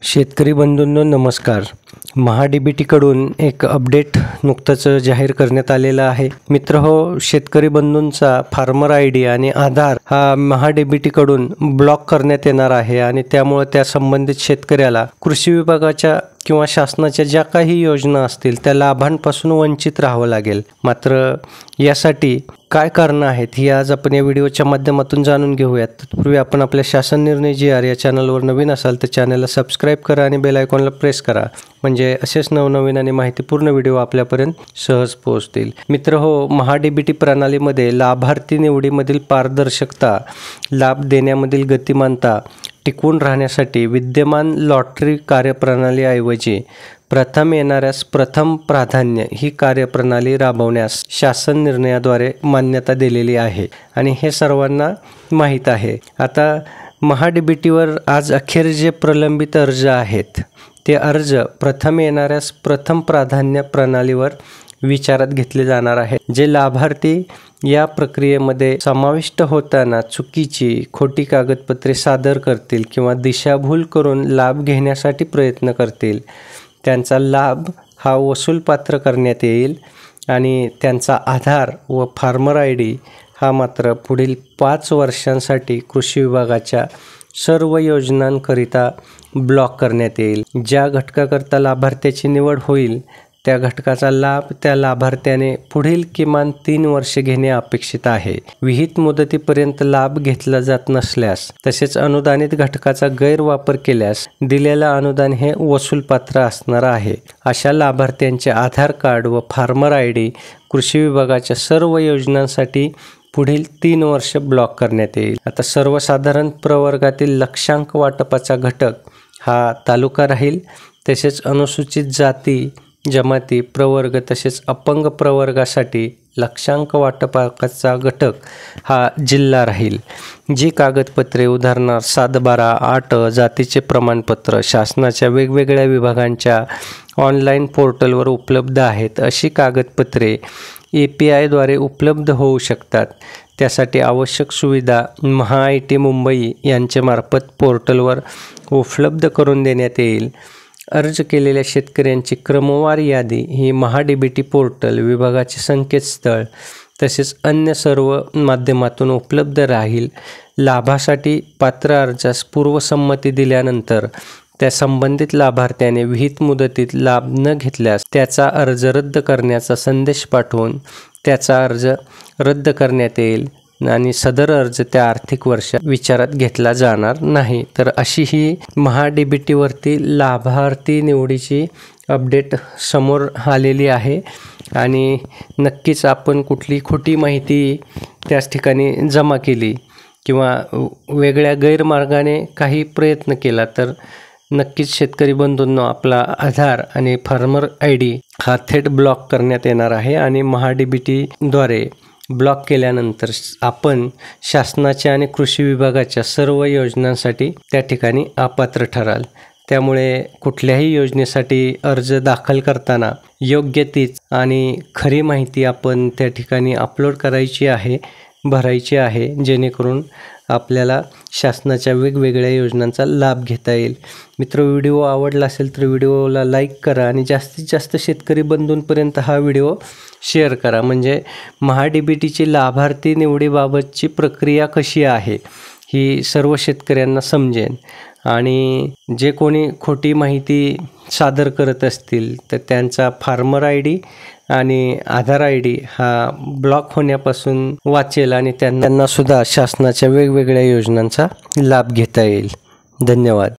शेतकरी बंधूंनो नमस्कार। महाडीबीटीकडून एक अपडेट नुकतंच जाहीर करण्यात आलेला आहे। मित्रहो, शेतकरी बंधूंचा फार्मर आयडी आणि आधार हा महाडीबीटीकडून ब्लॉक करण्यात येणार आहे आणि त्यामुळे त्या संबंधित शेतकऱ्याला कृषी विभागाच्या किंवा शासनाच्या ज्या काही योजना असतील त्या लाभांपासून वंचित राहावं लागेल। मात्र यासाठी काय कारणं आहेत ही आज आपण या व्हिडिओच्या माध्यमातून जाणून घेऊयात। तत्पूर्वी आपण आपल्या शासन निर्णय GR या चॅनलवर नवीन असाल तर चॅनलला सबस्क्राईब करा आणि बेल आयकॉनला प्रेस करा, म्हणजे असेच नवनवीन आणि माहितीपूर्ण व्हिडिओ आपल्यापर्यंत सहज पोहोचतील। मित्रहो, महाडीबीटी प्रणालीमध्ये लाभार्थी निवडीमधील पारदर्शकता, लाभ देण्यामधील गतिमानता टिकून राहण्यासाठी विद्यमान लॉटरी कार्यप्रणालीऐवजी प्रथम येणाऱ्यास प्रथम प्राधान्य ही कार्यप्रणाली राबवण्यास शासन निर्णयाद्वारे मान्यता दिलेली आहे आणि हे सर्वांना माहीत आहे। आता महाडीबीटीवर आज अखेर जे प्रलंबित अर्ज आहेत ते अर्ज प्रथम येणाऱ्यास प्रथम प्राधान्य प्रणालीवर विचारात घेतले जाणार आहे। जे लाभार्थी या प्रक्रियेमध्ये समाविष्ट होताना चुकीची खोटी कागदपत्रे सादर करतील किंवा दिशाभूल करून लाभ घेण्यासाठी प्रयत्न करतील त्यांचा लाभ हा वसूलपात्र करण्यात येईल आणि त्यांचा आधार व फार्मर आयडी हा मात्र पुढील 5 वर्षांसाठी कृषी विभागाच्या सर्व योजनांकरिता ब्लॉक करण्यात येईल। ज्या घटकाकरता लाभार्थ्याची निवड होईल त्या घटकाचा लाभ त्या लाभार्थ्याने पुढील किमान 3 वर्षे घेणे अपेक्षित आहे। विहित मुदतीपर्यंत लाभ घेतला जात नसल्यास तसेच अनुदानित घटकाचा गैरवापर केल्यास दिलेलं अनुदान हे वसूलपात्र असणार आहे। अशा लाभार्थ्यांचे आधार कार्ड व फार्मर आयडी कृषी विभागाच्या सर्व योजनांसाठी पुढील 3 वर्ष ब्लॉक करण्यात येईल। आता सर्वसाधारण प्रवर्गातील लक्षांक वाटपाचा घटक हा तालुका राहील, तसेच अनुसूचित जाती जमाती प्रवर्ग तसेच अपंग प्रवर्गासाठी लक्षांक वाटपाचा घटक हा जिल्हा राहील। जी कागदपत्रे उदाहरणार्थ 7/12, 8 जातीचे प्रमाणपत्र शासनाच्या वेगवेगळ्या विभागांच्या ऑनलाईन पोर्टलवर उपलब्ध आहेत अशी कागदपत्रे API द्वारे उपलब्ध होऊ शकतात। त्यासाठी आवश्यक सुविधा महाIT मुंबई यांच्यामार्फत पोर्टलवर उपलब्ध करून देण्यात येईल। अर्ज केलेल्या शेतकऱ्यांची क्रमवार यादी ही महाडीबीटी पोर्टल, विभागाचे संकेतस्थळ तसेच अन्य सर्व माध्यमातून उपलब्ध राहील। लाभासाठी पात्र अर्जास पूर्वसंमती दिल्यानंतर त्या संबंधित लाभार्थ्याने विहित मुदतीत लाभ न घेतल्यास त्याचा अर्ज रद्द करण्याचा संदेश पाठवून त्याचा अर्ज रद्द करण्यात येईल आणि सदर अर्ज त्या आर्थिक वर्षात विचारात घेतला जाणार नाही। तर अशी ही महाडीबीटीवरती लाभार्थी निवडीची अपडेट समोर आलेली आहे आणि नक्कीच आपण कुठली खोटी माहिती त्याच ठिकाणी जमा केली किंवा वेगळ्या गैरमार्गाने काही प्रयत्न केला तर नक्कीच शेतकरी बंधूंनो आपला आधार आणि फार्मर आयडी हा थेट ब्लॉक करण्यात येणार आहे आणि महाडीबीटीद्वारे ब्लॉक केल्यानंतर आपण शासनाच्या आणि कृषी विभागाच्या सर्व योजनांसाठी त्या ठिकाणी अपात्र ठराल। त्यामुळे कुठल्याही योजनेसाठी अर्ज दाखल करताना योग्य तीच आणि खरी माहिती आपण त्या ठिकाणी अपलोड करायची आहे, भरायची आहे, जेणेकरून आपल्याला शासनाच्या वेगवेगळ्या योजनांचा लाभ घेता येईल। मित्र, व्हिडिओ आवडला असेल तर व्हिडिओला लाईक करा आणि जास्तीत जास्त शेतकरी बंधूंपर्यंत हा व्हिडिओ शेअर करा, म्हणजे महाडीबीटीची लाभार्थी निवडीबाबतची प्रक्रिया कशी आहे ही सर्व शेतकऱ्यांना समजेल आणि जे कोणी खोटी माहिती सादर करत असतील तर त्यांचा फार्मर आयडी आणि आधार आयडी हा ब्लॉक होण्यापासून वाचेल आणि त्यांना सुद्धा शासनाच्या वेगवेगळ्या योजनांचा लाभ घेता येईल। धन्यवाद।